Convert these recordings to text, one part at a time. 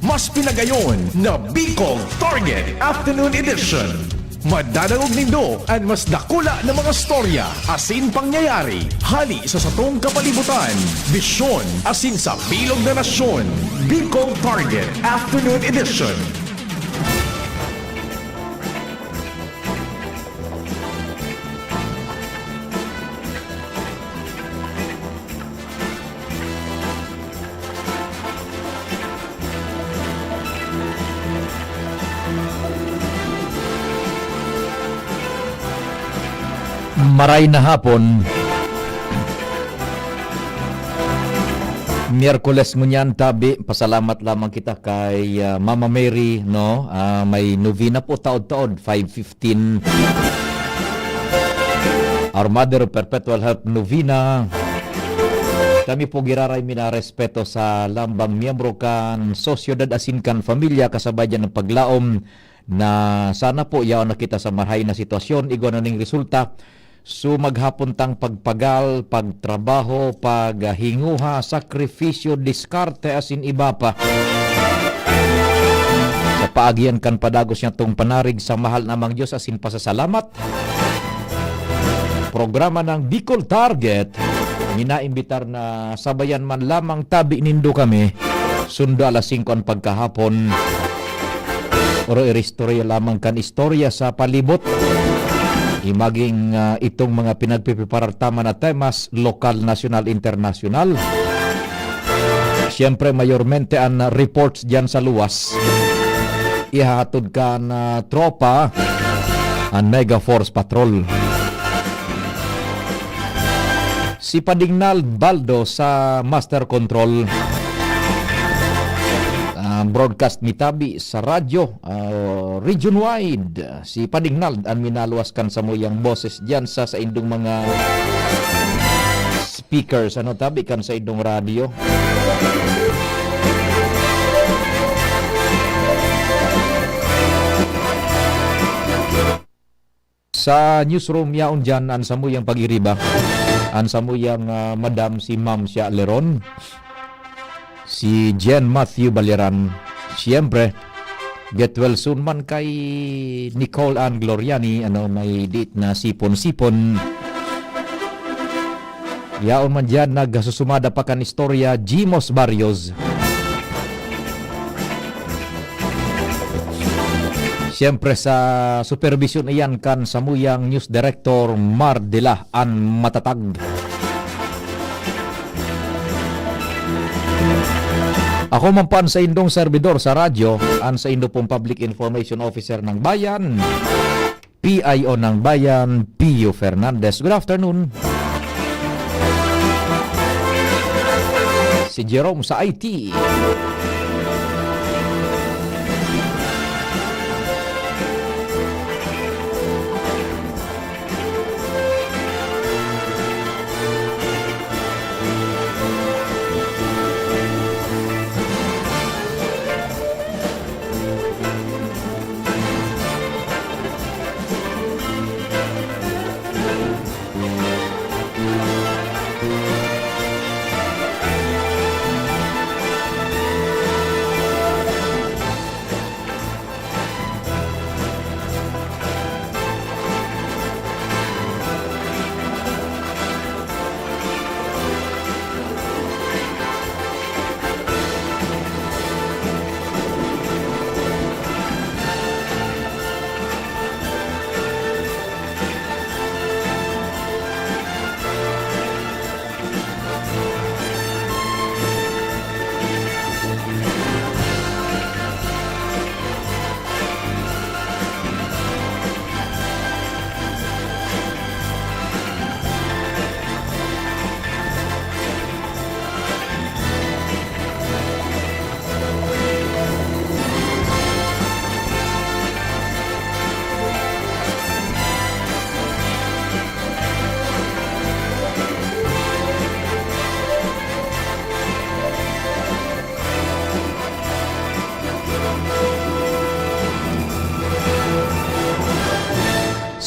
mas pinagayon na Bicol Target Afternoon Edition. Madadalog nindo ang mas dakula na mga storya, asin pangyayari, hali sa satong kapalibutan, bisyon, asin sa bilog na nasyon. Bicol Target Afternoon Edition. Maray na hapon, Miyerkules ngunyan tabi, pasalamat lamang kita kay Mama Mary, no? May novena po taod-taod, 5:15. Our Mother Perpetual Help Novena. Kami po giraray minarespeto sa lambang miyembro kan sosyedad asin kan familia kasabayan ng paglaom na sana po yaon na kita sa marhay na sitwasyon, igo na ning resulta. So maghapon tang pagpagal, pagtrabaho, paghinguha, sakripisyo, diskarte asin iba pa. Sa paagyan kan padagos niya tong panarig sa mahal namang Diyos asin pasasalamat. Programa ng Bicol Target, minaimbitar na sabayan man lamang tabi nindo kami. Sundo alas 5 ang pagkahapon. Oro iristorya lamang kan istorya sa palibot. Imaging itong mga pinagpipiparartama na temas, lokal, nasyonal, internasyonal. Siyempre, mayormente ang reports dyan sa luwas. Ihahatod ka na tropa, ang Mega Force Patrol. Si Padignal Baldo sa Master Control. Broadcast mitabi sa radyo region-wide. Si Padignal ang minaluaskan sa muyang boses dyan sa indong mga speakers. Ano tabi kan sa indong radyo. Sa newsroom yaon dyan, ang samuyang pag-iriba. Ang samuyang madam si Ma'am Sia Leron. Si Jen Matthew Baliran. Siyempre, get well soon man kay Nicole Ann Gloriani. May date na sipon-sipon. Yaon man dyan, nagsusumada pa kan istorya, Jimos Barrios. Siyempre sa supervision iyan kan samuyang news director Mar Dela An Matatag. Ako man pan sa indong servidor sa radyo, an sa indo pong Public Information Officer ng Bayan, PIO ng Bayan, Pio Fernandez. Good afternoon. Si Jerome sa IT.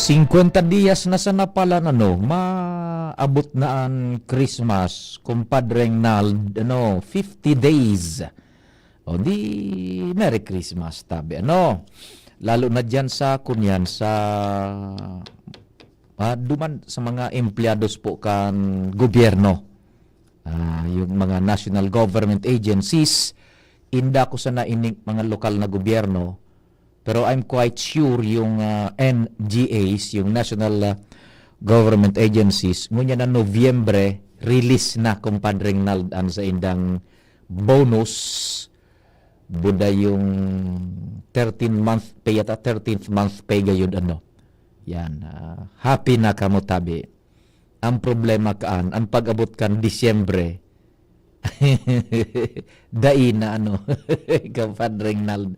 Cincuenta días na sa napalan maabot na ang Christmas, kumpadreng Nald, 50 days. O di Merry Christmas tabi ano. Lalo na diyan sa kunyan sa duman sa mga empleyados po kan gobyerno. Yung mga national government agencies, inda ko sa naining mga lokal na gobyerno, pero I'm quite sure yung NGAs, yung national government agencies, ngunya na Nobyembre, release na kumpadring naldan sa indang bonus, buda yung 13th month pay gayud ano. Yan, happy na kamo tabi. Ang problema kaan, ang pag-abot kan Disyembre, dai na ano, kumpadring nald.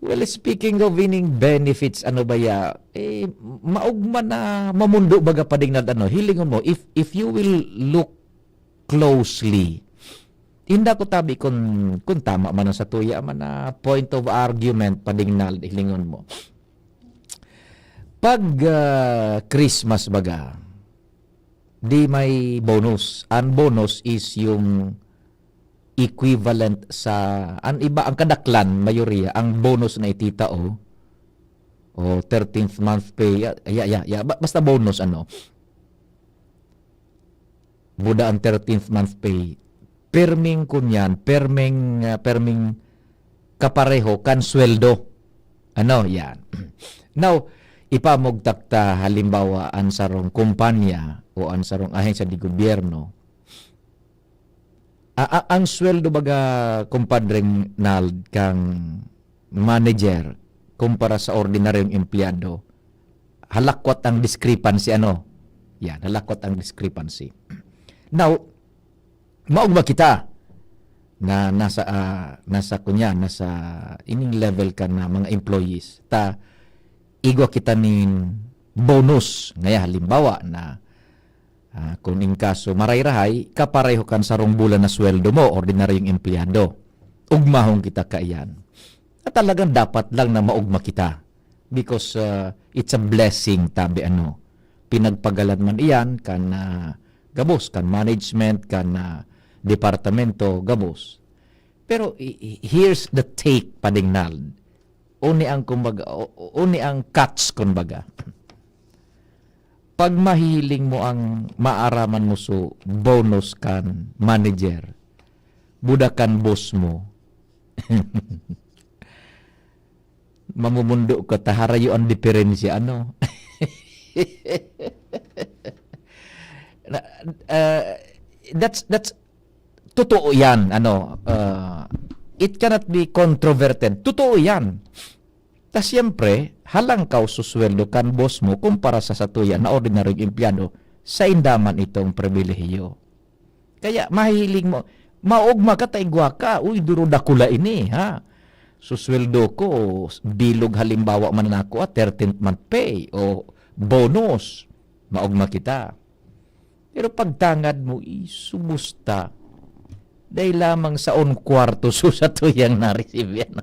Well, speaking of winning benefits, ano ba ya? Maugma na mamundo baga pading na ano. Hilingon mo, if you will look closely, hinda ko tabi kung tama man sa tuya man na point of argument pading na hilingon mo. Pag Christmas baga, di may bonus. Ang bonus is yung equivalent sa ang iba ang kadaklan mayoriya ang bonus na itita o 13th month pay basta bonus ano buda ang 13th month pay perming kunyan perming kapareho kan sweldo ano yan. Now ipamugtak ta halimbawa ang sarong kumpanya o ang sarong ahensya di gobyerno. Ang sweldo baga kumpadreng nald kang manager kumpara sa ordinaryong empleyado, halakwat ang discrepancy ano. Yan, halakwat ang discrepancy. Now, maugma kita na nasa ining level ka na mga employees ta igwa kita nin bonus ngaya halimbawa na kung in kaso maray-rahay, kapareho kan sarong bulan na sweldo mo, ordinaryong empleyado. Ugmahong kita kaiyan. At talagang dapat lang na maugma kita. Because it's a blessing, tabi ano. Pinagpagalan man iyan, kan gabos, kan management, kan departamento, gabos. Pero here's the take, padingnal. Uni ang cuts, kumbaga. Pag mahiling mo ang maaraman mo so bonus kan manager, budakan boss mo, mamumundo ka, taharayo ang diferensya, ano? That's totoo yan, ano? It cannot be controverted. Totoo yan. Tas siyempre, halangkaw susweldo kan boss mo kumpara sa satuya na ordinaryong empleyado sa indaman itong pribilehiyo. Kaya mahiling mo, maugma ka taigwa ka, uy, duro dakula ini, ha? Susweldo ko, bilog halimbawa man ako at 13th month pay o bonus, maugma kita. Pero pagtangad mo, sumusta. Dahil lamang sa kwarto so sa tuyang na-receive yan.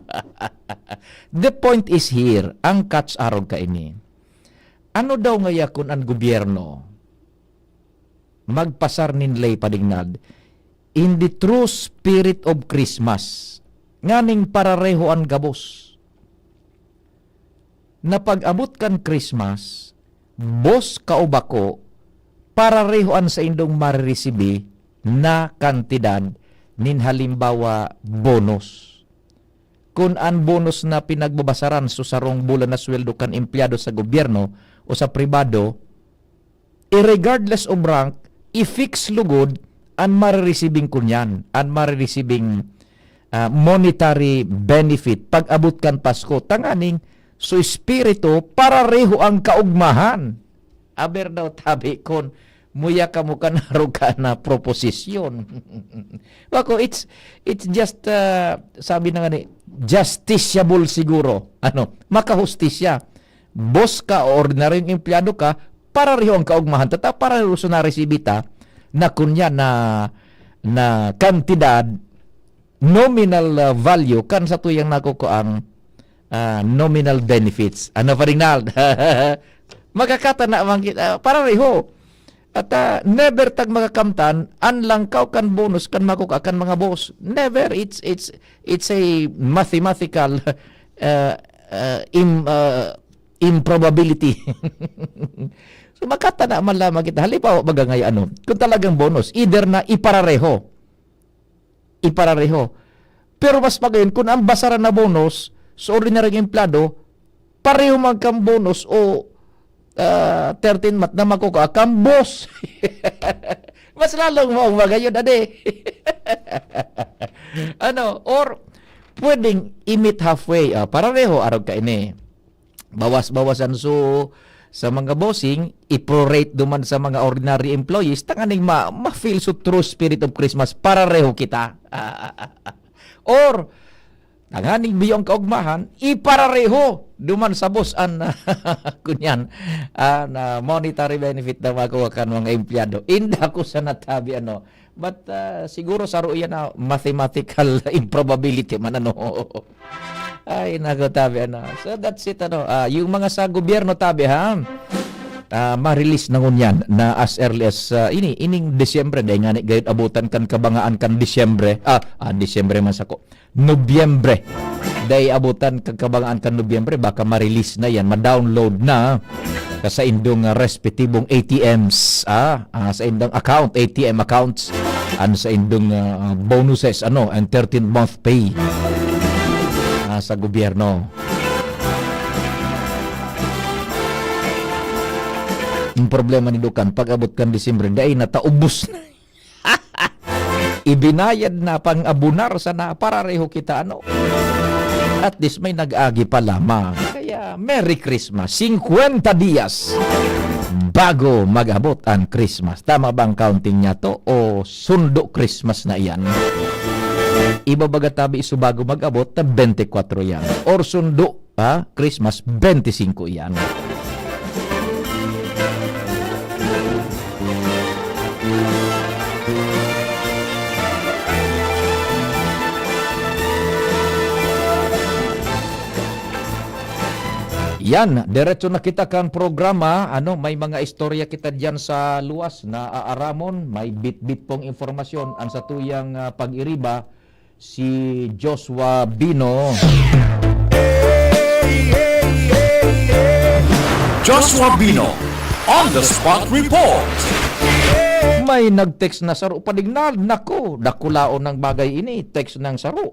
The point is here, ang catch arog ka ini. Ano daw ngaya kung ang gobyerno magpasar ninlay padignad in the true spirit of Christmas, nganing parareho ang gabos. Na pag-abot kan Christmas, boss kaubako, pararehoan sa indong marireceive na kantidad nin halimbawa bonus. Kung ang bonus na pinagbabasaran so sarong bulan na sweldo kan empleyado sa gobyerno o sa pribado, regardless of rank, i-fix lugod ang marirecibing kunyan, ang marirecibing monetary benefit pag abot kan Pasko. Tanganing, so espiritu, parareho ang kaugmahan. Aber daw tabi kon, muya ka mo ka na proposisyon. Wako, it's just, sabi na nga ni, justiciable siguro. Ano, makahustisya. Boss ka o ordinaryong empleyado ka, parareho ang kaugmahan. Tata, parareho sa naresibita na kunya na kantidad, nominal value, kan sa tuyang nakuko ang nominal benefits. Ano pa rin na? Magkakata na, parareho. At never tag makakamtan anlangkaw kan bonus kan makuka kan mga boss. Never. It's a mathematical improbability. So makata na man lamang kita. Halimbawa magangay kung talagang bonus, either na iparareho. Pero mas magayon, kung ang basaran na bonus sa ordinary emplado, pareho magkang bonus o 13 month na makukuha kang boss. Mas lalong mo magayon, ade. Or pwedeng i-meet halfway. Pareho, araw ka ini. Bawas-bawasan sa mga bossing, i-prorate duman sa mga ordinary employees, tanganing ma-feel so true spirit of Christmas, pareho kita. Or, tanganing biyong kaugmahan, iparareho duman sa boss kunyan, monetary benefit na makuha kan mga empleyado. Inda ko sa natabi, But, siguro saro yan na mathematical improbability man, Ay, nago tabi, So, that's it, yung mga sa gobyerno, tabi, ma-release na ngunyan na as early as ining Disyembre, dahil nga gayot abutan kan kabangaan kan Disyembre, Disyembre man sako, Nobyembre, dahil abutan kan kabangaan kan Nobyembre, baka ma-release na yan, ma-download na sa indong respetibong ATMs, sa indong account, ATM accounts, sa indong bonuses, and 13th month pay sa gobyerno. Ang problema ni Dukan, pag abot kan Disyembre, dahil nataubos na. Ibinayad na pang abunar sa na parareho kita, At least may nag-agi pa lamang. Kaya, Merry Christmas. 50 dias bago mag-abot ang Christmas. Tama bang counting niya to? O sundo Christmas na iyan? Ibabaga tabi iso bago mag-abot na 24 yan. Or sundo, Christmas, 25 yan. Yan, diretso na kita kan programa. May mga istorya kita diyan sa luwas na aaramon. May bit-bit pong informasyon. Ang sa tuyang pag-iriba, si Joshua Bino. Joshua Bino, on the spot report. May nag-text na saro padignal. Nako, dakulaon ng bagay ini. Text ng saro.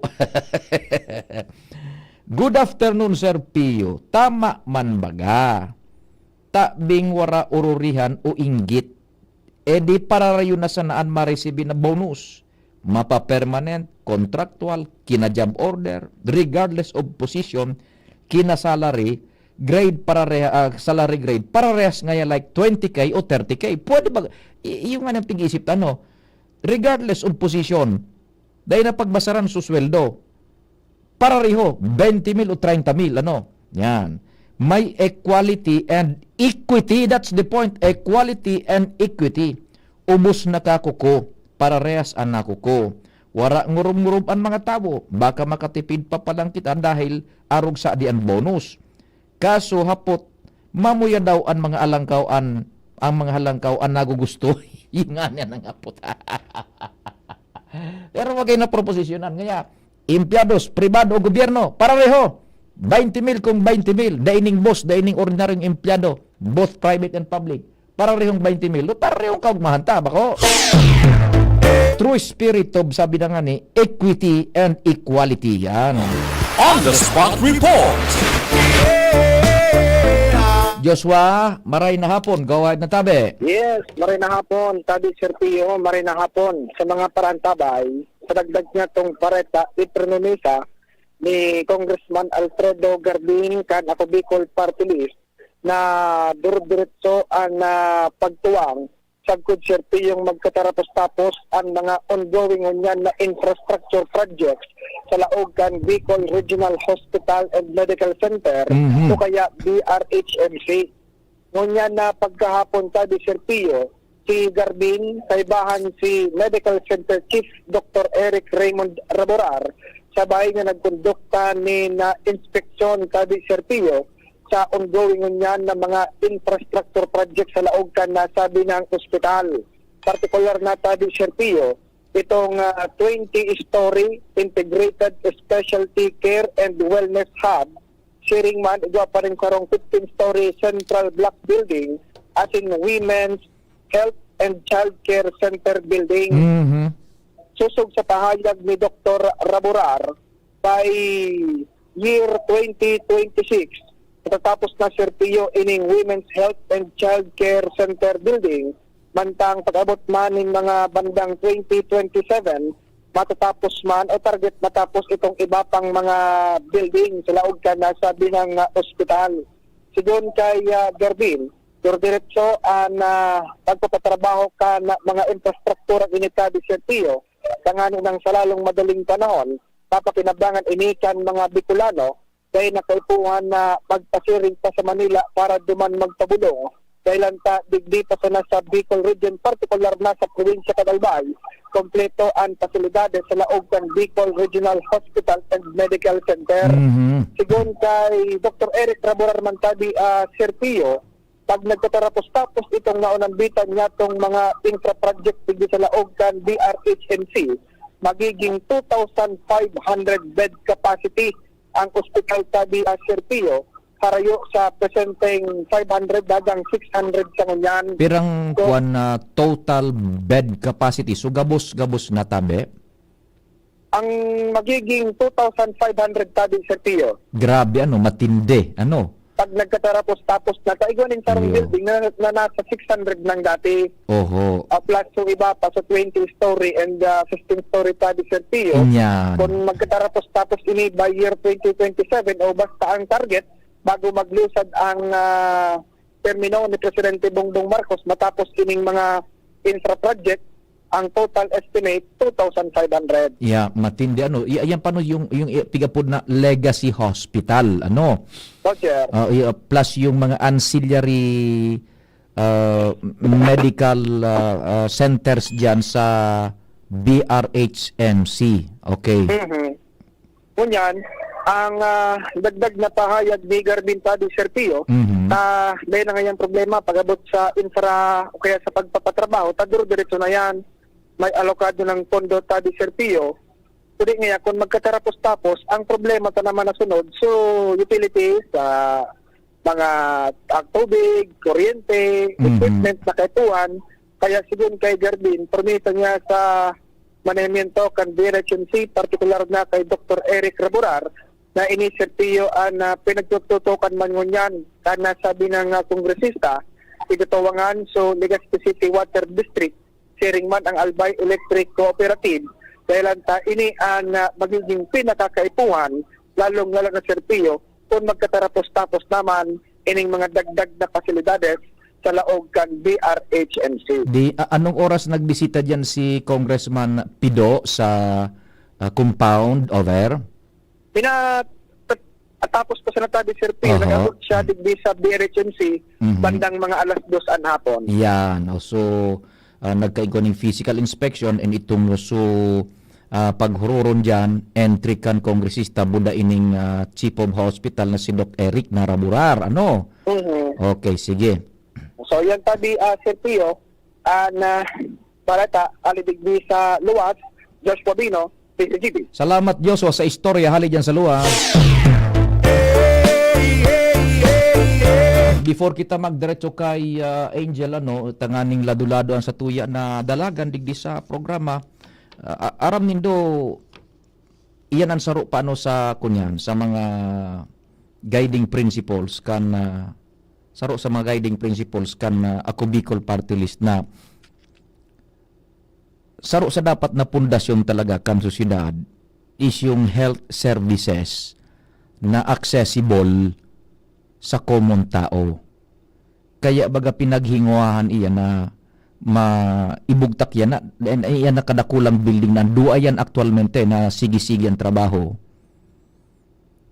Good afternoon, Sir Pio. Tama man baga. Tabing wara ururihan o inggit. Di pararayo na sanaan maresibi na bonus. Mapa-permanent, contractual, kina-job order, regardless of position, kina-salary, grade salary grade, parehas ngaya like 20K o 30K. Pwede ba, yung nga nang pag-iisip, regardless of position, dahil na pagbasaran sa sweldo, pareho, 20,000 o 30,000, Yan. May equality and equity, that's the point, equality and equity. Ubus na kakuko, parehas ang nakuko. Wara ngurum-ngurum ang mga tao, baka makatipid pa palang kita dahil arog sa dian bonus. Kaso hapot, mamuya daw ang mga alangkawan, ang mga halangkawan nagugusto, yung nga niya nang hapot. Pero wag kayo na proposisyonan, ngaya, empleados, pribado o gobyerno, pareho. 20,000 kung 20,000. Daining boss, daining ordinaryong empleyado, both private and public. Parehong 20,000. Parehong kaugmahan ta, bako. True spirit of, sabi na nga ni, equity and equality. Yan. On the spot report. Joshua, maray na hapon. Go ahead na tabi. Yes, maray na hapon. Tabi, Sir Pio, maray na hapon. Sa mga parantabay, sa dagdag niya itong pareta, itronomisa ni Congressman Alfredo Garbin kan ako Bicol Party List na diretso ang pagtuwang sagkod, Sir Pio, yung magkatarapos-tapos ang mga ongoing nyan na infrastructure projects sa Laogan Bicol Regional Hospital and Medical Center o kaya BRHMC. Ngunyan na pagkahapon tabi, Sir Pio, si Garbin, kaibahan si Medical Center Chief Dr. Eric Raymond Raborar, sabay nga nagkondukta ni na inspeksyon tabi, Sir Pio, sa ongoing niyan ng mga infrastructure project sa laog kan na sabi ng ospital. Partikular na tadi Serpio, itong 20-story integrated specialty care and wellness hub, sharing man, ito pa rin karong 15-story central block building as in Women's Health and Child Care Center building. Mhm. Susog sa pahayag ni Dr. Raburar by year 2026. Matatapos na Serpio ining Women's Health and Child Care Center building, mantang pag-abot man ng mga bandang 2027, matatapos man o target matapos itong iba pang mga building sa laog ka na sabi ng ospital. Sigon kay Garbin, diretso na pagpapatrabaho ka na mga infrastruktura inita di Serpio, tanganin ng salalong madaling panahon, papakinabangan inikan mga Bicolano, kaya nakaipuhan na magpasiring pa sa Manila para duman magpabulong. Kailan ta digdi pa sa nasa Bicol region, partikular na sa probinsya Cadalbay, kompleto ang pasilidades sa laog ng Bicol Regional Hospital and Medical Center. Mhm. Sigon kay Dr. Eric Raburar Mantabi Serpio, pag nagkatarapos-tapos itong naunambitan niya itong mga infra-project digdi sa laog ng DRHMC, magiging 2,500 bed capacity ang ospital tabi Serpio, harayo sa presenteng 500 dagang 600 sa ngunyan. Pirang So, kuan na total bed capacity. So gabos-gabos na tabi. ang magiging 2,500 tabi Serpio. Grabe ano, matindi. Ano? Pag nagkatarapos-tapos na, kaigwanin sa Iyo. building na nasa 600 ng dati, Oho. plus yung iba pa sa 20-story and 15-story tabi Serpio. Inyan. Kung magkatarapos-tapos ini by year 2027 o basta ang target, bago maglusad ang termino ni Presidente Bongbong Marcos matapos ining mga infra project, ang total estimate 2,500. Yeah, matindi ano. Yan paano yung pigapod na legacy hospital, ano? So, sir, Plus yung mga ancillary medical centers diyan sa BRHMC. Okay. Kunyan, ang dagdag na pahayag ni Garbin Tadi Serpio, Mhm. dahil na ngayong problema pag-abot sa infra o kaya sa pagpapatrabaho, diretso na yan, may alokado ng pondo Tadi Serpio. Kundi nga kung magkatarapos-tapos, ang problema ta naman na sunod, so utilities, mga tubig, kuryente, equipment na kaipuan, kaya sigun kay Garbin, permita niya sa manahimento kan DRHMC, partikular na kay Dr. Eric Raburar, na inisertiyo na pinagtututukan man ngunyan, kana sabi ng kongresista, igatawangan so Legazpi City Water District, sharing man ang Albay Electric Cooperative, dahil ini ang magiging pinakakaipuhan, lalong nga lang na Serpio, kung magkatarapos-tapos naman ining mga dagdag na pasilidades sa laog kan BRHMC. Anong oras nagbisita diyan si Congressman Pido sa compound over? Tapos pa sa natadi Serpio, Oho. nag-abot siya digdi sa BRHMC, bandang mga alas 2 an hapon. Yan. So, nagkaigo ng physical inspection and itong so paghururon dyan, entry kan kongresista buda ining Chief of Hospital na si Doc Eric Naraburar. Ano? Okay, sige. So yan tabi Serpio, na balata, alidigdi sa luwas, Josh Wabino, PCGB. Salamat Joshua sa istorya hali dyan sa luwa. Before kita magdiretso kay Angel, ano, tanganing lado-lado ang sa tuya na dalagan digdi sa programa, aram nindo iyan ang saro paano sa kunyan sa mga guiding principles kan saro sa mga guiding principles kan ako Bicol Party List na saro sa dapat na pundasyon talaga kan sosyedad is yung health services na accessible sa common tao. Kaya baga pinaghinguahan iyan na maibugtak yan na iyan na kadakulang building na duwa yan aktualmente na sige-sige ang trabaho.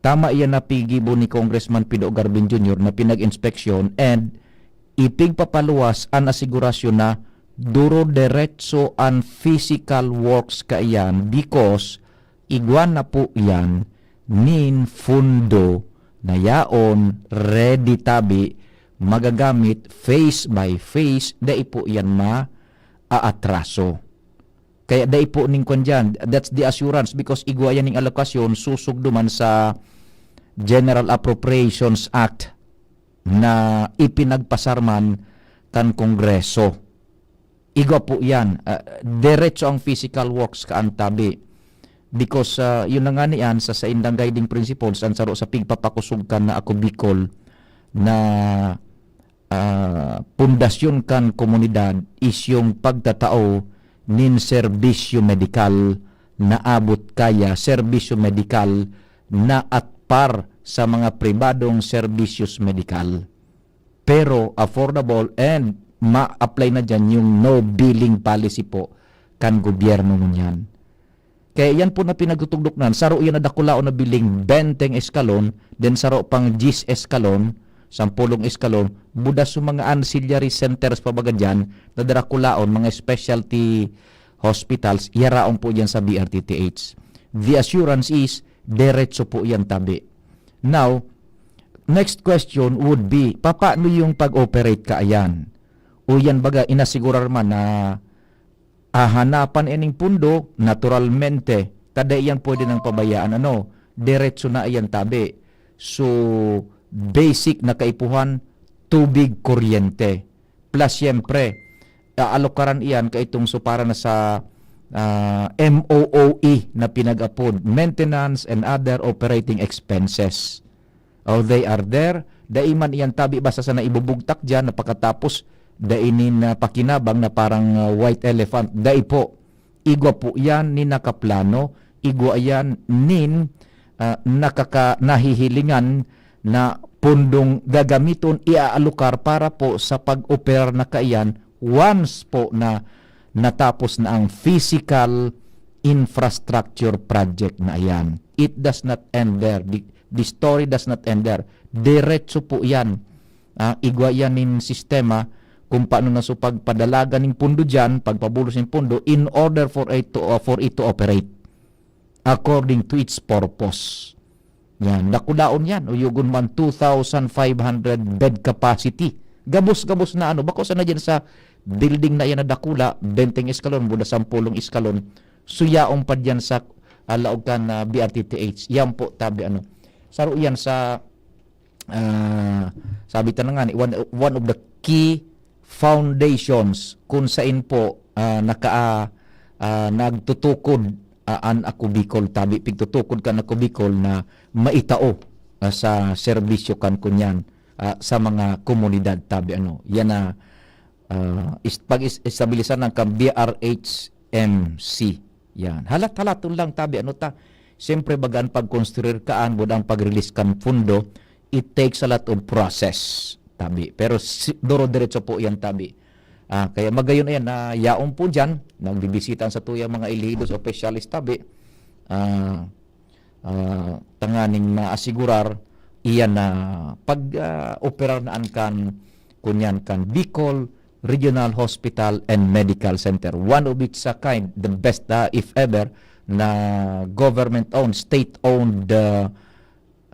Tama iyan na pigibo ni Congressman Pido Garbin Jr. na pinag-inspeksyon and ipigpapaluwas ang asigurasyon na duro derecho ang physical works ka iyan because igwan na po iyan nin fundo na yaon ready tabi magagamit face by face dai po yan aatraso. Kaya dai po ning kwan dyan, that's the assurance because igwa yan ning alokasyon susug duman sa General Appropriations Act na ipinagpasarman kan Kongreso. Igwa po yan. Diretso ang physical works kaantabi. Because yun na nga niyan sa indang guiding principles ang saro sa pigpapakusog kan na ako Bicol na pundasyon kan komunidad is yung pagtatao nin serbisyo medikal na abot kaya, serbisyo medikal na at par sa mga pribadong serbisyos medikal. Pero affordable and ma-apply na dyan yung no billing policy po kan gobyerno ngunyan. Kaya yan po na pinagtutugdok nan, saro yan na dakulao na billing 20 eskalon, then saro pang 10 eskalon, 10 eskalon, budas sa mga ancillary centers pa baga dyan, na darakulaon, mga specialty hospitals, yaraon po yan sa BRTTH. The assurance is, diretso po yan tabi. Now, next question would be, paano yung pag-operate ka ayan? O yan baga, inasigurar man na hanapan ening pundo, naturalmente, tada yan pwede nang pabayaan, diretso na ayan tabi. So, basic na kaipuhan, tubig, kuryente. Plus, siyempre, alokaran iyan kaitong so para na sa MOOE na pinag-apod, Maintenance and Other Operating Expenses. Oh, they are there. Daiman iyan tabi basta sa naibubugtak dyan na pagkatapos dainin na pakinabang na parang white elephant. Dai po, igwa po yan ni nakaplano, igwa yan nin nahihilingan na pundong gagamiton iaalukar para po sa pag-operar na kaiyan once po na natapos na ang physical infrastructure project na ayan. It does not end there. The story does not end there. Diretso po yan. Igwa yan nin sistema kung paano na so pagpadalaga ng pundo dyan, pagpabulos ng pundo in order for it to operate according to its purpose. Yan, nakulaon yan. Uyugon man 2,500 bed capacity. Gabos-gabos na bako sana dyan sa building na yan na dakula, 20 eskalon, buda 10 eskalon, suyaong pa dyan sa laog ka na BRTTH. Yan po, tabi Saro yan sa, sabi ta na nga, one of the key foundations kung saan po nagtutukod an ako Bicol tabi pigtutukod kan ako Bicol na maitao sa serbisyo kan kunyan sa mga komunidad tabi yan na pag-estabilisan ng BRHMC yan halat-halaton lang tabi siyempre bagaan pag-construir kaan budang pag-release kan fundo it takes a lot of process tabi pero doro-diretso po yan tabi. Kaya magayon ayan na yaon po dyan, nagbibisitan sa tuyang mga ilihidos o specialist tabi, tanganing maasigurar iyan na pag-operar na kan kunyan kan Bicol Regional Hospital and Medical Center. One of its kind, the best if ever, na government-owned, state-owned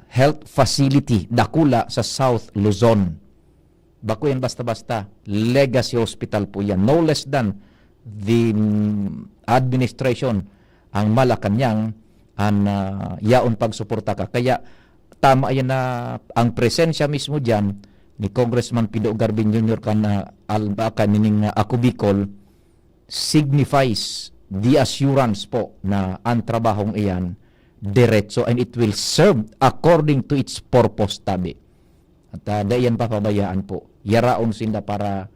health facility, dakula sa South Luzon. Bako yan basta-basta. Legacy Hospital po yan. No less than the administration ang Malacanang ang yaon pagsuporta ka. Kaya tama yan na ang presensya mismo dyan ni Congressman Pido Garbin Jr. nining ako Bicol signifies the assurance po na ang trabahong iyan diretso and it will serve according to its purpose tabi. At dayan papabayaan po. Yaraon sila para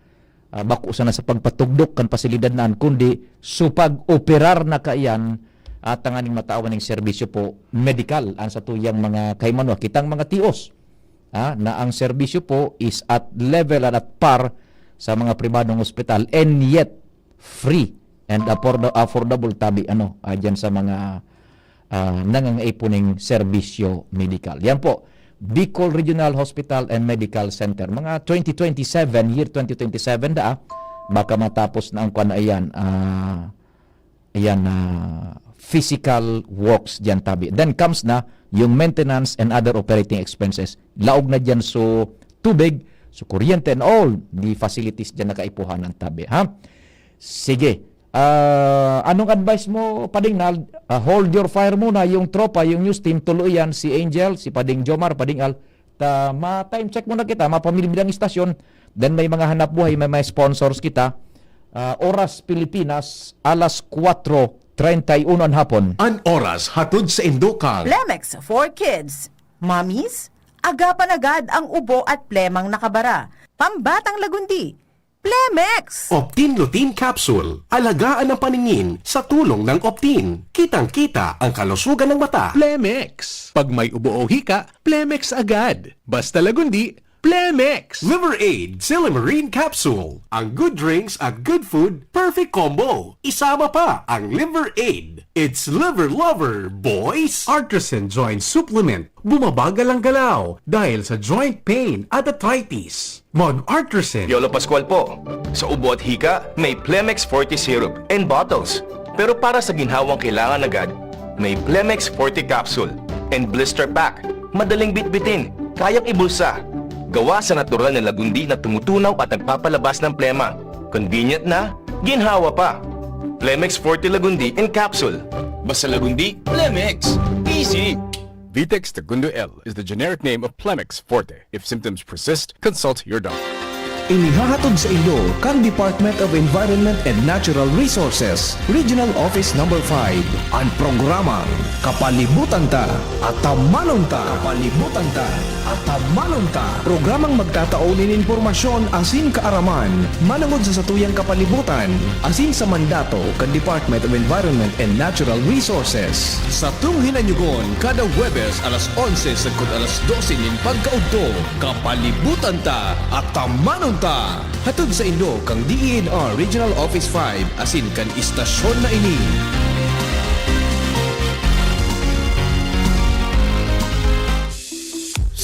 bako sana sa pagpatugdok kan pasilidad naan kundi supag-operar na kaiyan at tanganing matawan ng serbisyo po medical ang sa tuyang mga kaymano kitang mga tios na ang serbisyo po is at level at par sa mga pribadong ospital and yet free and affordable tabi dyan sa mga nangangaipuning serbisyo medical. Yan po Bicol Regional Hospital and Medical Center. Mga 2027, year 2027 baka matapos na ang ayan physical works dyan tabi. Then comes na yung maintenance and other operating expenses. Laog na dyan so tubig, so kuryente and all the facilities dyan nakaipuhan ng tabi. Ha? Sige. Anong advice mo, Pading Nal? Hold your fire muna, yung tropa, yung news team, tuluyan, si Angel, si Pading Jomar, Pading Al. Ma-time check muna kita, mapamilibidang istasyon. Then may mga hanap buhay, may sponsors kita. Oras Pilipinas, alas 4:31 ang hapon. An oras hatod sa Indokang. Plemex for kids. Mommies, agapan agad ang ubo at plemang nakabara. Pambatang lagundi. Plemex! Optin Lutein Capsule. Alagaan ang paningin sa tulong ng Optin. Kitang-kita ang kalusugan ng mata. Plemex. Pag may ubo o hika, Plemex agad. Basta lagundi, Plemex. Liver Aid Silimarine Capsule. Ang good drinks at good food, perfect combo. Isama pa ang Liver Aid. It's liver lover, boys! Artisan Joint Supplement. Bumabagal ang galaw dahil sa joint pain at arthritis. Mon Artisan. Yolo Pascual po. Sa ubo at hika, may Plemex Forte Syrup and bottles. Pero para sa ginhawang kailangan agad, may Plemex Forte Capsule and Blister Pack. Madaling bitbitin, kayang ibulsa. Gawa sa natural na lagundi na tumutunaw at nagpapalabas ng plema. Convenient na, ginhawa pa. Plemex Forte Lagundi in Capsule. Basta lagundi, Plemex. Easy! Vitex Segundo L is the generic name of Plemex Forte. If symptoms persist, consult your doctor. Inihahatod sa inyo kang Department of Environment and Natural Resources, Regional Office No. 5, ang programang Kapalibutan Ta at Tamanon Ta. Kapalibutan Ta at Tamanon Ta. Programang magtataonin informasyon asin kaaraman, manangod sa satuyang kapalibutan, asin sa mandato kang Department of Environment and Natural Resources. Sa tung hinanyugon, kada Huwebes alas 11 sagkod alas 12 nin pagkaugto, Kapalibutan Ta at Tamanon Ta. Hatod sa Indo kang DENR Regional Office 5 asin kan istasyon na ini.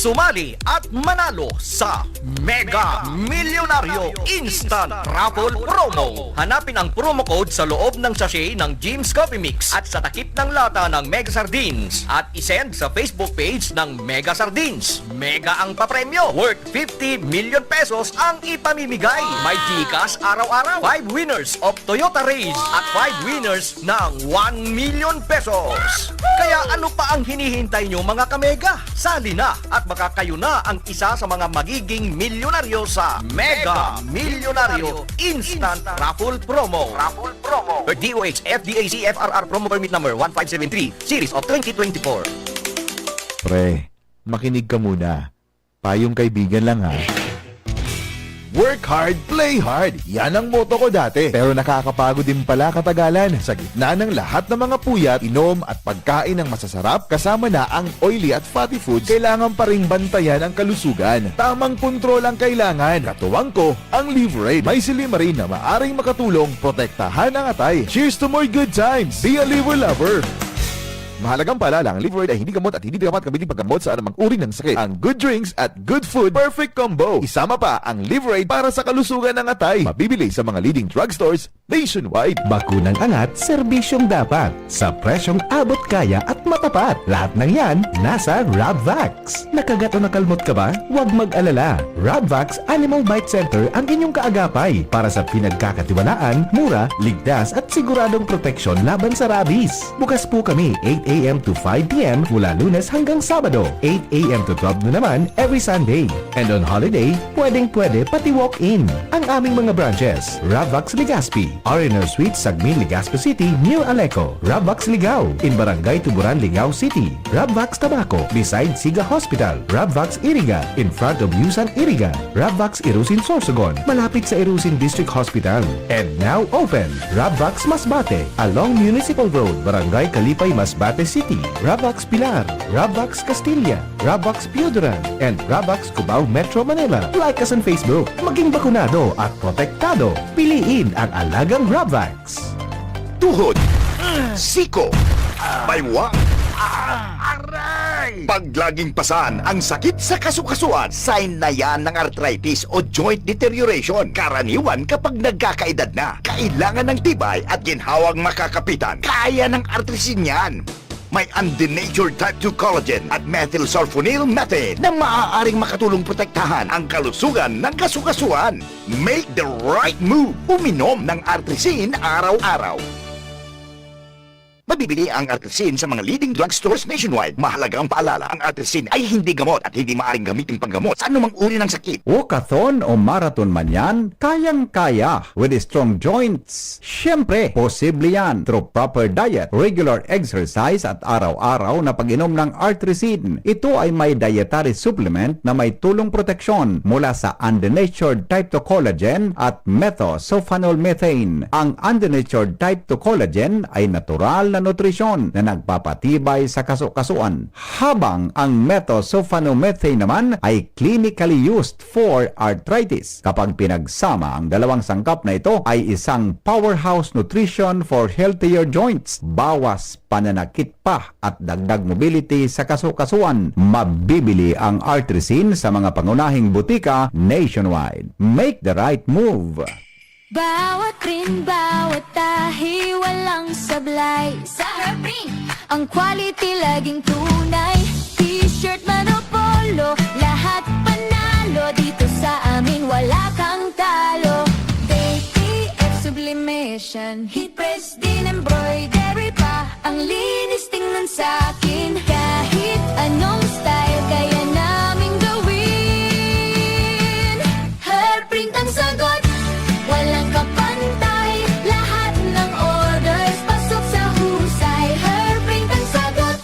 Sumali at manalo sa Mega Milyonaryo Instant Raffle Promo. Hanapin ang promo code sa loob ng sachet ng Jim's Coffee Mix at sa takip ng lata ng Mega Sardines at isend sa Facebook page ng Mega Sardines. Mega ang papremyo. Worth 50 million pesos ang ipamimigay. May Gcash araw-araw. 5 winners of Toyota Race at 5 winners ng 1 million pesos. Kaya ano pa ang hinihintay nyo mga kamega? Sali na at baka kayo na ang isa sa mga magiging milyonaryo sa Mega Milyonaryo Instant Raffle Promo. Per DOH FDAC FRR Promo Permit Number 1573 Series of 2024. Pre, makinig ka muna. Payong kaibigan lang ha. Work hard, play hard. Yan ang motto ko dati. Pero nakakapagod din pala katagalan. Sa gitna ng lahat ng mga puyat, inom at pagkain ng masasarap, kasama na ang oily at fatty foods, kailangan pa ring bantayan ang kalusugan. Tamang kontrol ang kailangan. Katuwang ko, ang Liver Aid. May silimarin na maaring makatulong protektahan ang atay. Cheers to more good times. Be a liver lover. Mahalagang paalala, ang Liver Aid ay hindi gamot at hindi dapat kabiling paggamot sa anumang uri ng sakit. Ang good drinks at good food, perfect combo. Isama pa ang Liver Aid para sa kalusugan ng atay. Mabibili sa mga leading drugstores nationwide. Bakunang angat, serbisyong dapat. Sa presyong abot kaya at matapat. Lahat ng yan, nasa Rabvax. Nakagat o nakalmot ka ba? Huwag mag-alala. Rabvax Animal Bite Center ang inyong kaagapay para sa pinagkakatiwalaan, mura, ligtas at siguradong proteksyon laban sa rabies. Bukas po kami 8 a.m. to 5 p.m. mula Lunes hanggang Sabado. 8 a.m. to 12 na naman every Sunday. And on holiday, pwedeng-pwede pati walk-in. Ang aming mga branches, Rabvax Legazpi, R&R Suite, Sagmin, Legazpi City, New Aleco, Rabvax Ligao, in Barangay Tuburan, Ligao City, Rabvax Tabaco, beside Siga Hospital, Rabvax Iriga, in front of Yusan Iriga, Rabvax Irusin Sorsogon, malapit sa Irusin District Hospital. And now open, Rabvax Masbate, along Municipal Road, Barangay Kalipay, Masbate City, Rabvax Pilar, Rabvax Castilla, Rabvax Pioduran, and Rabvax Cubao Metro Manila. Like us on Facebook. Maging bakunado at protektado. Piliin ang alagang Rabvax. Tuhod, siko, baywa, Aray! Pag laging pasan ang sakit sa kasukasuan, sign na yan ng arthritis o joint deterioration. Karaniwan kapag nagkakaedad na. Kailangan ng tibay at ginhawang makakapitan. Kaya ng artrisin yan. May undenatured type 2 collagen at methylsulfonyl methane na maaaring makatulong protektahan ang kalusugan ng kasukasuan. Make the right move. Uminom ng artrisin araw-araw. Mabibili ang artrisin sa mga leading drugstores nationwide. Mahalagang paalala, ang artrisin ay hindi gamot at hindi maaaring gamitin panggamot sa anumang uri ng sakit. Walkathon o marathon man yan, kayang-kaya with strong joints. Siyempre, posible yan through proper diet, regular exercise at araw-araw na pag-inom ng artrisin. Ito ay may dietary supplement na may tulong proteksyon mula sa undenatured type 2 collagen at methylsulfonyl methane. Ang undenatured type 2 collagen ay natural na nutrisyon na nagpapatibay sa kasukasuan, habang ang methylsulfonyl methane naman ay clinically used for arthritis. Kapag pinagsama ang dalawang sangkap na ito ay isang powerhouse nutrition for healthier joints. Bawas pananakit pa at dagdag mobility sa kasukasuan. Mabibili ang artrisin sa mga pangunahing butika nationwide. Make the right move. Bawat rin, bawat tahi, walang sablay. Sa Herbrin, ang quality laging tunay. T-shirt man o polo, lahat panalo. Dito sa amin wala kang talo. ATF sublimation, heat press din embroidery pa. Ang linis tingnan sa'kin, kahit anong style kaya naming gawin. Herbrin ang sagot, walang kapantay, lahat ng orders pasok sa husay. Herbrin ang sagot,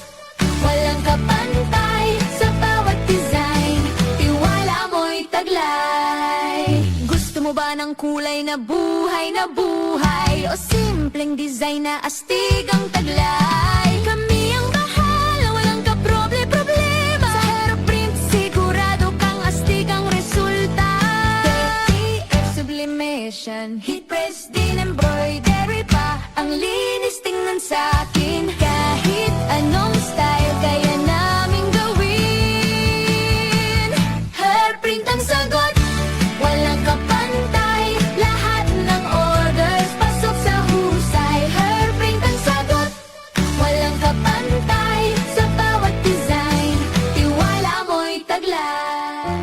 walang kapantay, sa bawat design, tiwala mo'y taglay. Gusto mo ba ng kulay na buhay o simpleng design na astig ang taglay? Kami ang bahala, walang kaproble-problema. Sa Herbrin, sigurado kang astig ang resulta. Sublimation, heat press din embroidery pa. Ang linis tingnan sa'kin, kahit anong style kaya naming gawin. Herbrin ang sagot, walang kapantay, lahat ng orders pasok sa husay. Herbrin ang sagot, walang kapantay, sa bawat design, tiwala mo'y taglay.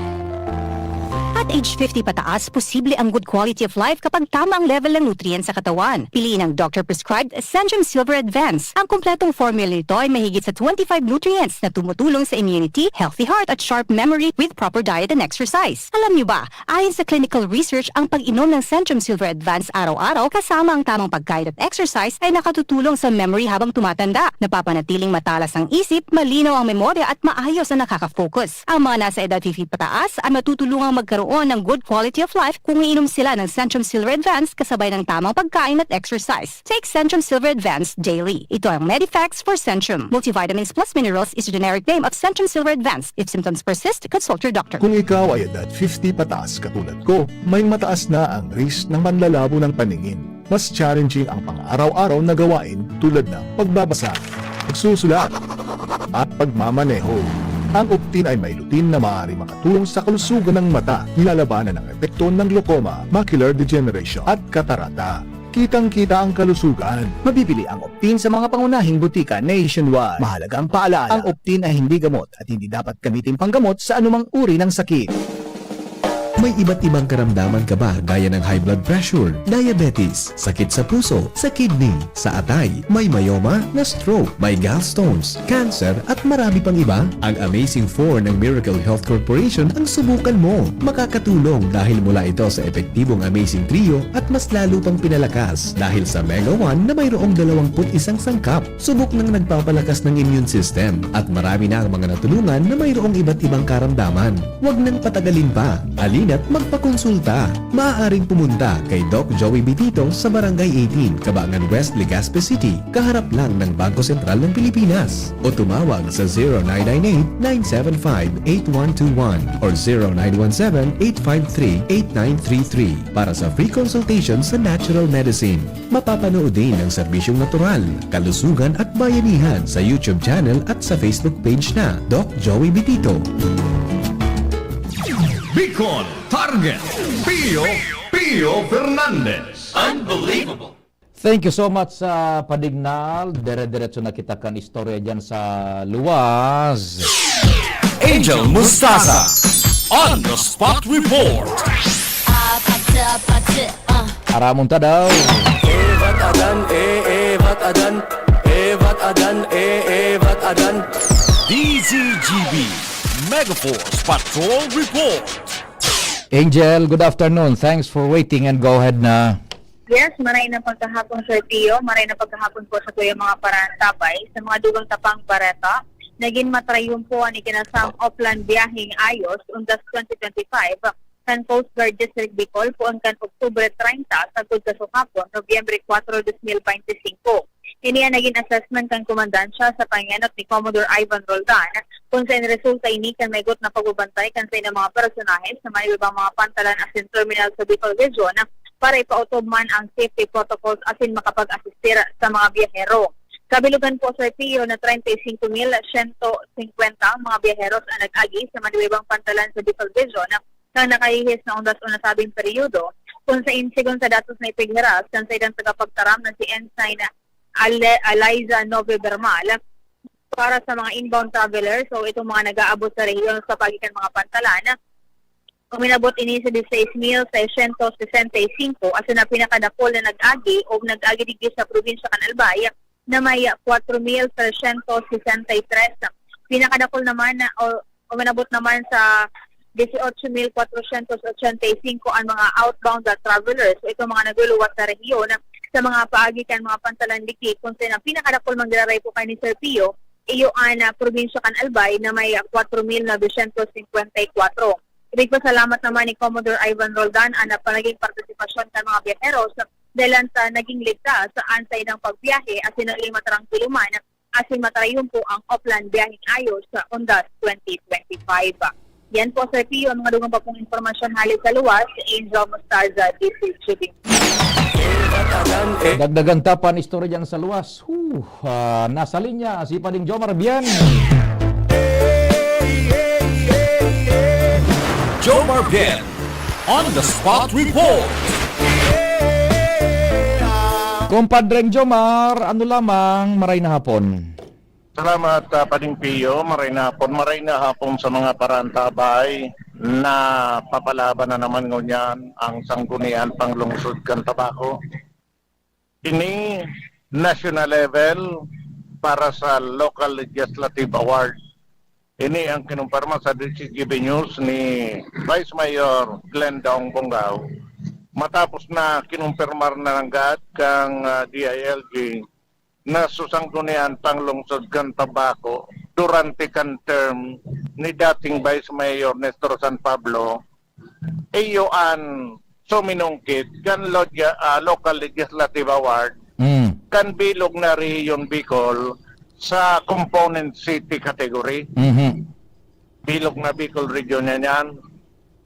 At age 50 pataas, posible ang good quality of life kapag tama ang level ng nutrients sa katawan. Piliin ang doctor-prescribed Centrum Silver Advance. Ang kumpletong formula nito ay mahigit sa 25 nutrients na tumutulong sa immunity, healthy heart at sharp memory with proper diet and exercise. Alam niyo ba, ayon sa clinical research, ang pag-inom ng Centrum Silver Advance araw-araw kasama ang tamang pagkain at exercise ay nakatutulong sa memory habang tumatanda. Napapanatiling matalas ang isip, malinaw ang memorya at maayos na nakaka-focus. Ang mga nasa edad 50 pataas ay matutulungang magkaroon ng good quality of life kung iinom sila ng Centrum Silver Advance kasabay ng tamang pagkain at exercise. Take Centrum Silver Advance daily. Ito ang Medifax for Centrum. Multivitamins plus minerals is a generic name of Centrum Silver Advance. If symptoms persist, consult your doctor. Kung ikaw ay edad 50 pataas katulad ko, may mataas na ang risk ng panlalabo ng paningin. Mas challenging ang pang-araw-araw na gawain tulad ng pagbabasa, pagsusulat, at pagmamaneho. Ang Optin ay may lutin na maaari makatulong sa kalusugan ng mata, nilalabanan ang epekto ng glaucoma, macular degeneration at katarata. Kitang-kita ang kalusugan. Mabibili ang Optin sa mga pangunahing butika nationwide. Mahalagang paalala, ang Optin ay hindi gamot at hindi dapat gamitin panggamot sa anumang uri ng sakit. May iba't ibang karamdaman ka ba gaya ng high blood pressure, diabetes, sakit sa puso, sa kidney, sa atay, may myoma, na stroke, may gallstones, cancer at marami pang iba? Ang Amazing 4 ng Miracle Health Corporation ang subukan mo. Makakatulong dahil mula ito sa epektibong Amazing Trio at mas lalo pang pinalakas dahil sa Mega 1 na mayroong 21 sangkap. Subok ng nagpapalakas ng immune system at marami na ang mga natulungan na mayroong iba't ibang karamdaman. Huwag nang patagalin pa. Alina't magpakonsulta. Maaaring pumunta kay Doc Joey Bitito sa Barangay 18, Cabangan West, Legazpi City, kaharap lang ng Bangko Sentral ng Pilipinas. O tumawag sa 0998-975-8121 or 0917-853-8933 para sa free consultation sa natural medicine. Mapapanood din ang serbisyong natural, kalusugan at bayanihan sa YouTube channel at sa Facebook page na Doc Joey Bitito. Bicol Target Pio Fernandez. Unbelievable! Thank you so much sa Padignal. Dire-diretso na kita kan istorya dyan sa luwas. Angel Mustasa on the spot report. Aramon ta daw. Evat adan. DZGB Megaforce Patrol Report. Angel, good afternoon. Thanks for waiting and go ahead na. Yes, maray na pagkahapon Sir Tio, maray na pagkahapon po sa kuya mga parantabay sa mga dugang tapang bareta. Naging matrayumpo ang ikinasang Oplan biyaheng ayos undas 2025 kan Coast Guard District Bicol po ang kan Oktubre 30 sa Gudkasukapon, Nobyembre 4, 2025. Ini ang naging assessment kan komandansya sa pangyayat ni Commodore Ivan Roldan kung sa resulta ini kan may got na pagbabantay kan sa mga personahe sa may ibang mga pantalan asin terminal sa Bicol Region para ipautob man ang safety protocols asin makapag-asistir sa mga biyahero. Kabilugan po sa PIO na 35,150 ang mga biyaheros ang nag-agi sa mga ibang pantalan sa Bicol Region na nakahihis na undas o nasabing periodo kung sa insigon sa datos na ipighiras kan sa idang tagapagtaram na si Ensign Eliza Nove Bermal para sa mga inbound travelers. So itong mga nag-aabot sa rehiyon sa pagitan mga pantalan, uminabot ini sa 16,665 as na pinakadakol na nag-agi o nag-agi digdi sa probinsya kan Albay na may 4,363. Pinakadakol naman na uminabot naman sa 18,485 ang mga outbound travelers. So itong mga nagluluwas sa rehiyon sa mga paagitan mga pantalan dikit kung saan ang pinakadakol manggiraray po kay ni Sir Pio iyo ang probinsya kan Albay na may 4,954. Ibig pa salamat naman ni Commodore Ivan Roldan ang palaging partisipasyon ng mga biyaheros dahil sa naging ligtas sa ansay ng pagbiyahe at sinaling matarang tuluman asin matarayong po ang Oplan biyaheng ayos sa Undas 2025. Yan po Sir Pio ang mga dugang pa pong informasyon halit sa luwas, Angel Mostarza, DCGB. Dagdagan tapan istorya dyan sa luwas. Nasa linya si Pading Jomar Bian. Jomar Bian on the spot report. Kumpadreng Jomar, ano lamang maray na hapon? Salamat Pading Pio, maray na hapon sa mga parantabay na papalaban na naman ngunyan ang sanggunian panglungsod kan tabako. Ini national level para sa local legislative award. Ini ang kinumpirma sa DCGB News ni Vice Mayor Glenn Daong Bongao. Matapos na kinumpirmar na ng GAT kang DILG na susanggunian panglungsod kan tabako durante kan term ni dating Vice Mayor Nestor San Pablo iyo an suminungkit kan local legislative award kan bilog na Rehiyon Bicol sa component city category. Bilog na Bicol region yan.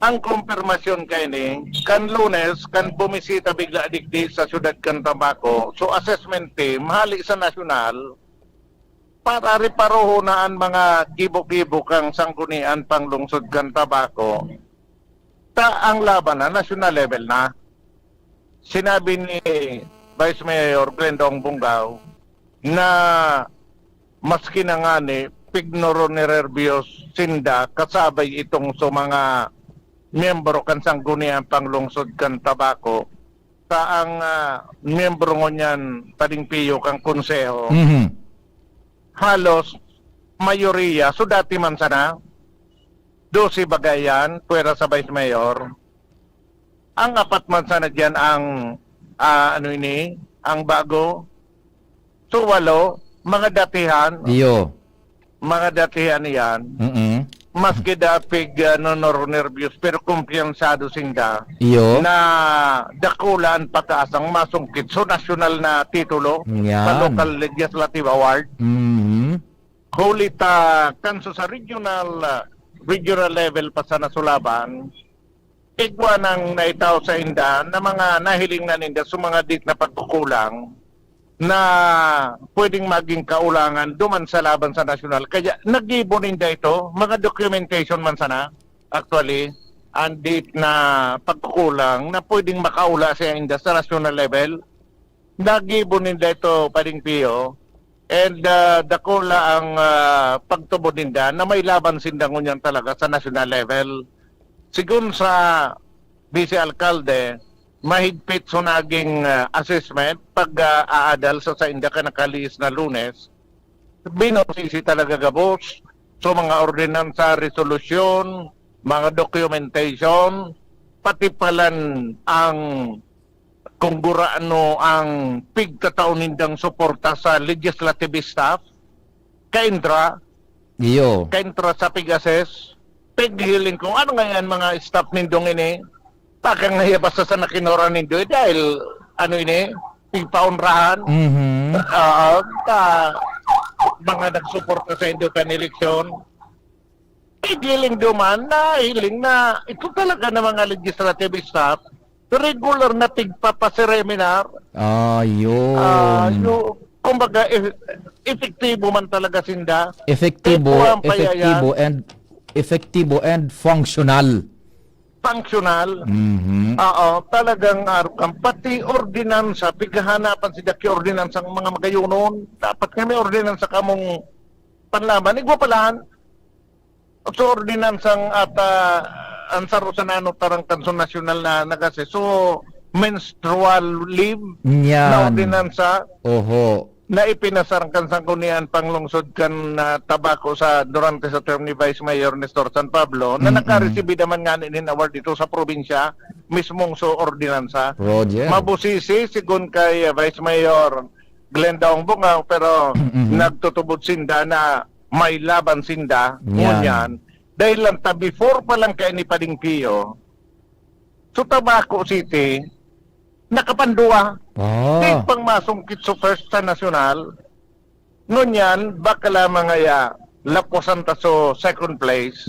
Ang kumpirmasyon kay ni kan Lunes kan bumisita bigla digdi sa syudad kan Tabaco. So assessment team hali sa nasyonal para riparoho na ang mga kibo-kibo kang sanggunian panglungsod kan Tabaco. Ang laban na national level na. Sinabi ni Vice Mayor Glendong Bungao na maski na nga ni Pignoro ni Nervios Sinda kasabay itong so mga miyembro kan sanggunian panglungsod kan Tabaco sa ang miyembro ngunyan Pading Pio kang konseho halos mayoriya so dati man sana 12 bagayan puwera sa Vice Mayor ang apat man sana dyan ang ang bago so 8 mga datihan Iyo. mga datihan yan maski dapig nervyos pero kumpiyansado sinda Iyo. na dakulaan pataas ang masungkit so nasyonal na titulo Yan. sa local legislative award. Huli ta kanso sa regional level pa sa nasulaban igwa nang naitaw sa inda na mga nahiling na ninda sa mga dit na pagkukulang na pwedeng maging kaulangan duman sa laban sa nasyonal. Kaya nag-ibon ninda ito, mga documentation man sana, actually, and date na pagkukulang na pwedeng makaula sa inda sa national level. Nag-ibon ninda ito, Pading Pio, and dakula ang pagtubod ninda na may laban sinda ngunyan talaga sa national level. Sigun sa Vice Alcalde, mahigpit so naging assessment pag aadal sa inda ka nakalis na Lunes. Binosisi talaga gabos. So mga ordinansa, resolusyon, mga documentation, pati palan ang kung guraano ang pigkataon nindang suporta sa legislative staff, kaintra sa pig-assess, pig-healing kung ano nga yan mga staff nindong ini, pakang nga basta sa nakinora nindo dahil ano ini, pigpaunrahan, mga nagsuporta sa indo kan eleksyon, pig-healing duman na hiling na ito talaga na mga legislative staff, regular na tigpapaseminar. Yun. Kumbaga, epektibo man talaga sinda. Effective and functional. Oo, talagang pati ordinansa, pighanapan si Daki ordinansa ng mga magayunon. Dapat kami ordinansa kamong panlaban. Igwa palaan. So, ordinansang at ang sarusanano tarang kanson nasyonal na nagase. So, menstrual leave na ordinansa. Na ipinasarang kansang kunian panglungsod kan tabako sa durante sa term ni Vice Mayor Nestor San Pablo na nakareceive naman nga nin award dito sa probinsya mismong so ordinansa. Roger. Mabusisi sigun kay Vice Mayor Glenda Bungaw pero nagtutubod sinda na may laban sinda ngunyan dahil lang ta before pa lang kay ni Pading Pio so Tabaco City nakapanduwa. Di pang masungkit sa first sa nasyonal. Ngunyan, baka lamang nga laposan ta so second place.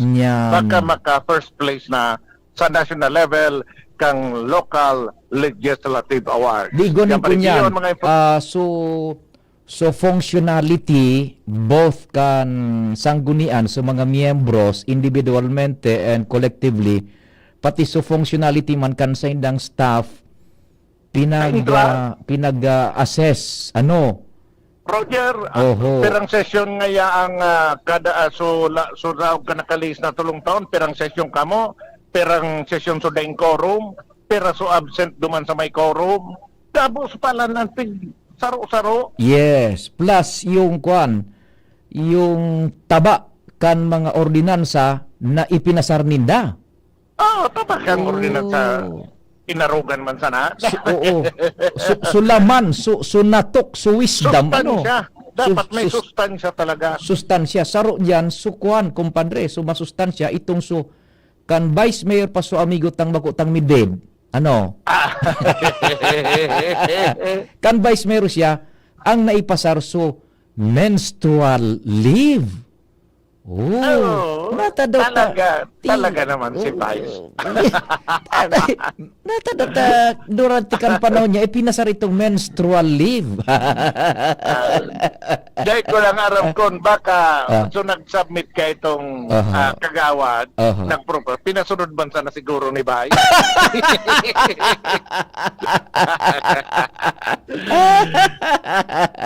Baka maka first place na sa national level kang local legislative award. Digo na po niyan. So functionality both kan sanggunian sa mga miyembros individualmente and collectively pati so functionality man kan sa indang staff pinag-assess Roger, perang session ngaya ang kada raw ka nakalis na tulong taon, perang session kamo, perang session so daing quorum, pera so absent duman sa may quorum, tapos pala ng saro-saro. Yes, plus yung taba kan mga ordinansa na ipinasar ninda. Taba kang ordinansa. Inarugan man sana. Sulaman, sunatok, wisdom. Sustansya. Dapat may sustansya talaga. Sustansya. Saro dyan, sukuan, kumpadre. Masustansya. Itong kan Vice Mayor pa amigo tang bakutang mided. Kan Vice Mayor siya, ang naipasar menstrual leave. Talaga naman si Vice. Durante kan panahon niya, pinasar itong menstrual leave. Dahil ko lang aram kon baka so nag-submit ka itong kagawad, pinasunod man sana siguro ni Vice.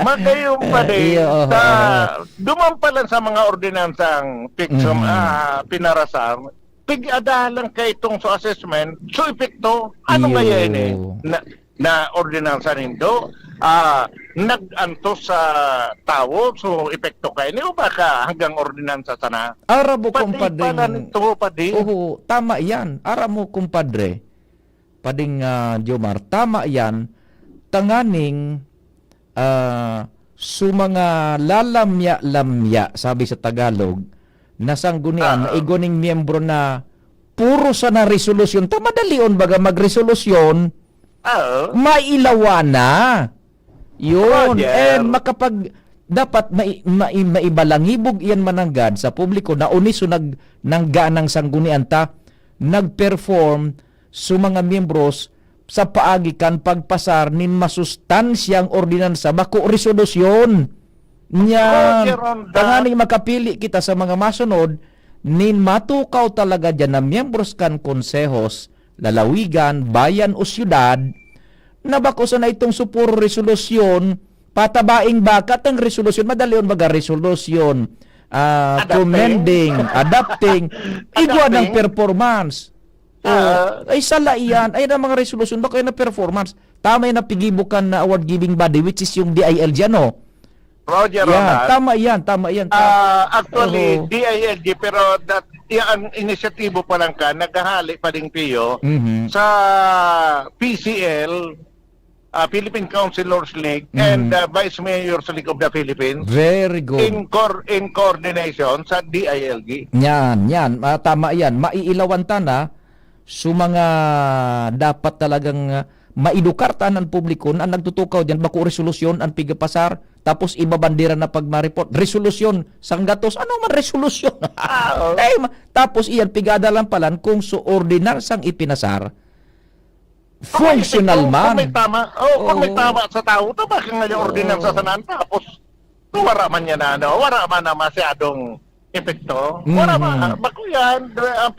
Magayong pa din, duman pa lang sa mga ordinansa ang pinarasar, pig-adalang kay itong so assessment, so epekto, ano nga yan na ordinansa nindo, nag-antos sa tao, so epekto kayo niyo, baka hanggang ordinansa sana. Aramo kumpadre. Tama yan. Aramo kumpadre. Pading Jomar, tama yan. Tanganing mga lalamya-lamya, sabi sa Tagalog, na sanggunian na igoning miyembro na puro sa na resolusyon. Tamadalion baga magresolusyon, mailawan na. Yun. Roger. And makapag dapat maibalangibog iyan mananggad sa publiko na uniso nangganang sanggunian ta nagperform sa mga miyembros sa paagikan pagpasar nin masustansyang ordinansa bako resolusyon. Yan. Tanganing makapili kita sa mga masunod nin matukaw talaga dyan na miyembros kan konsehos, lalawigan, bayan o syudad na bako sa na itong supuro resolusyon, patabaing bakat ang resolusyon, madalion baga resolusyon, commending, adapting, igwa ng performance. Ay sala iyan, ay na mga resolusyon, baka na performance. Tama yung napigibukan na award-giving body, which is yung DIL dyan, no? Roger, Yan, Ronald. tama yan. Actually, DILG, pero ang inisyatibo pa lang ka, naghahali pa rin Pio sa PCL, Philippine Councilors League, and Vice Mayor's League of the Philippines. Very good. In coordination sa DILG. Yan. Tama yan. Maiilawan na sa mga dapat talagang maidukartan ng publiko na nagtutukaw dyan, bako resolusyon ang pigapasar, tapos ibabandera na pagmareport. Resolusyon, sanggatos, ano man resolusyon? Tapos iyan, pigadalan palan kung su ordinansang ipinasar, functional man. Kung may tama sa tao, tama ka nga yung ordinansa sa naan, tapos wala man yan wala man na masyadong epekto. Wala man. Bako yan, ang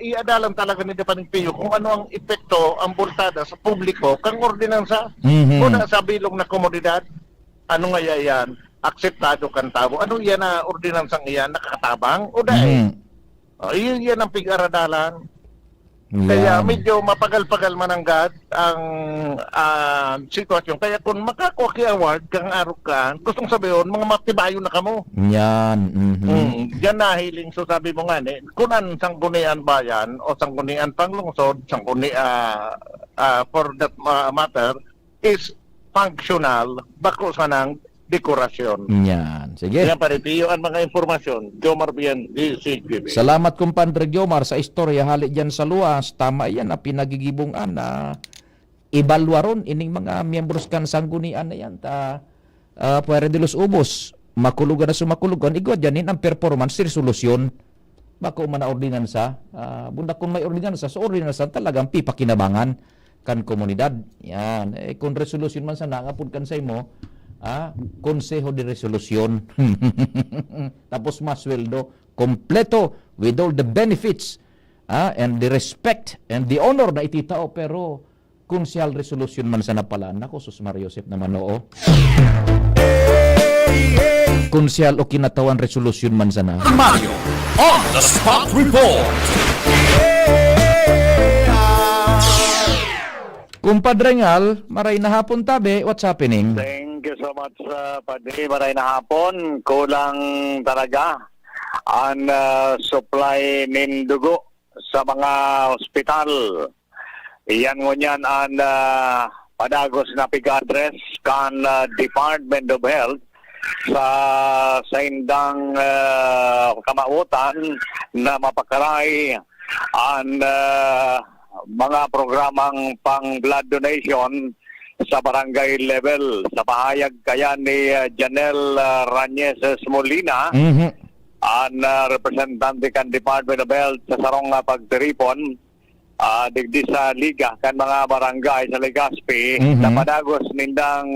iadalan talaga ni Depaning Pio kung ano ang epekto, ang bultada sa publiko, kang ordinansa. Muna sa bilog na komunidad, ano nga yan? Akseptado kan tao. Ano yan na ordinansang iyan? Nakakatabang? O dahil? Yan ang pig-aradalan. Kaya medyo mapagal-pagal mananggad ang sitwasyon. Kaya kung makakuha award kang araw ka, gustong sabihin, mga matibayo na kamo. Yan. Yan nahiling. So sabi mo nga, kunan sanggunian bayan o sanggunian panglungsod, for that matter, is functional bako sa ng dekorasyon. Yan. Sige. Kaya paripiyo ang mga informasyon. Jomar Bian, DCQB. Salamat kumpadre Jomar sa istorya hali dyan sa luwas. Tama yan na pinagigibungan na ibalwaron ining mga miyembros kan sanggunian na yan. Puwede de los ubos. Makulugan na sumakulugan. Igwa dyanin ang performance resolusyon. Bako man na ordinansa. Bunda kung may ordinansa, so ordinansa talagang pipakinabangan kan komunidad. Yan. Kung resolusyon man sa nangapod kan sa imo, Consejo de Resolution. Tapos masweldo kompleto with all the benefits and the respect and the honor na ititao, pero konsyal resolution man sana pala. Nako, sus Mario Josep naman oo. Konsyal o kinatawan resolution man sana. Mario on the spot report. Kumpadre Ngal, maray na hapon tabi, what's happening? Thank you so much, Padre. Maray na hapon. Kulang talaga ang supply ng dugo sa mga ospital. Iyan ngunyan ang padagos na pig-address kan Department of Health sa indang kamautan na mapakaray ang mga programang pang blood donation sa barangay level. Sa pahayag kaya ni Janelle Rañeses Molina, ang representante kan Department of Health sa sarong pagtiripon digdi sa liga kan mga barangay sa Legazpi, na padagos nindang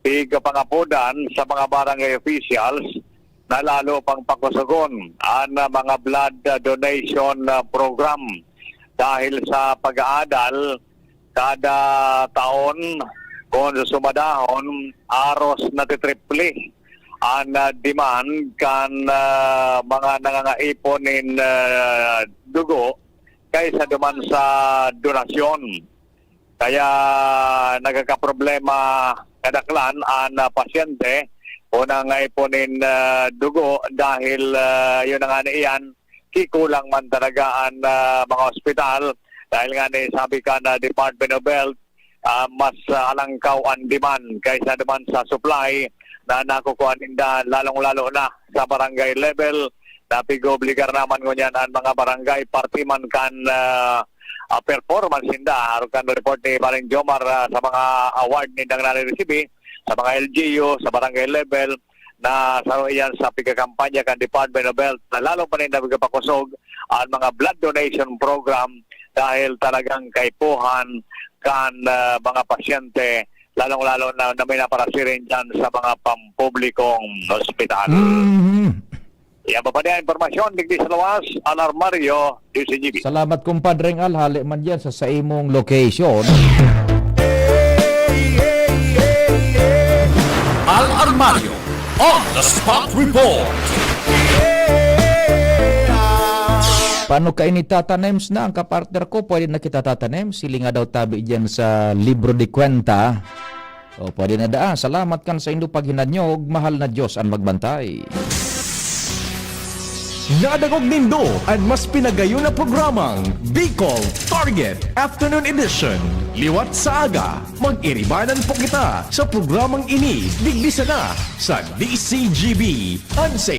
pigpangapudan sa mga barangay officials na lalo pang pakusugon ang mga blood donation program. Dahil sa pag-aadal, kada taon, kung sumadahon, aros na titriple ang demand kan mga nangangaiponin dugo kaysa duman sa donasyon. Kaya nagkakaproblema kadaklan ang pasyente o nangaiponin dugo dahil yun ang iyan, kikulang man talaga ang mga ospital dahil nga sabi ka na Department of Health, mas alangkaw ang demand kaysa naman sa supply na nakukuha ninda, lalong-lalo na sa barangay level Napigobligar naman ngunyan ang mga barangay party man kan performance hinda. Aron kan report ni Paring Jomar sa mga award nindang nare-receive sa mga LGU, sa barangay level, na sa iyan sa pagkakampanya kan Department of Health na lalo pa rin nagpakusog ang mga blood donation program dahil talagang kaipuhan kan mga pasyente lalong-lalo na may naparasirin dyan sa mga pampublikong ospital. Yan pa niya informasyon, digdi sa lawas, Alarmario, DCGB. Salamat kumpadreng Al, hali man dyan sa imong location. Alarmario on the spot report. Paano ka initatanems na ang kapartner ko? Pwede na kita tatanem. Sili nga daw tabi dyan sa libro de kwenta. O pwede na daan. Salamat kan sa inyong paghinanyog. Mahal na Diyos ang magbantay. Nadagog nindo ang mas pinagayon na programang Bicol Target Afternoon Edition. Liwat sa aga, mag-iribanan po kita sa programang ini. Digbisa na sa DCGB. Unsafe.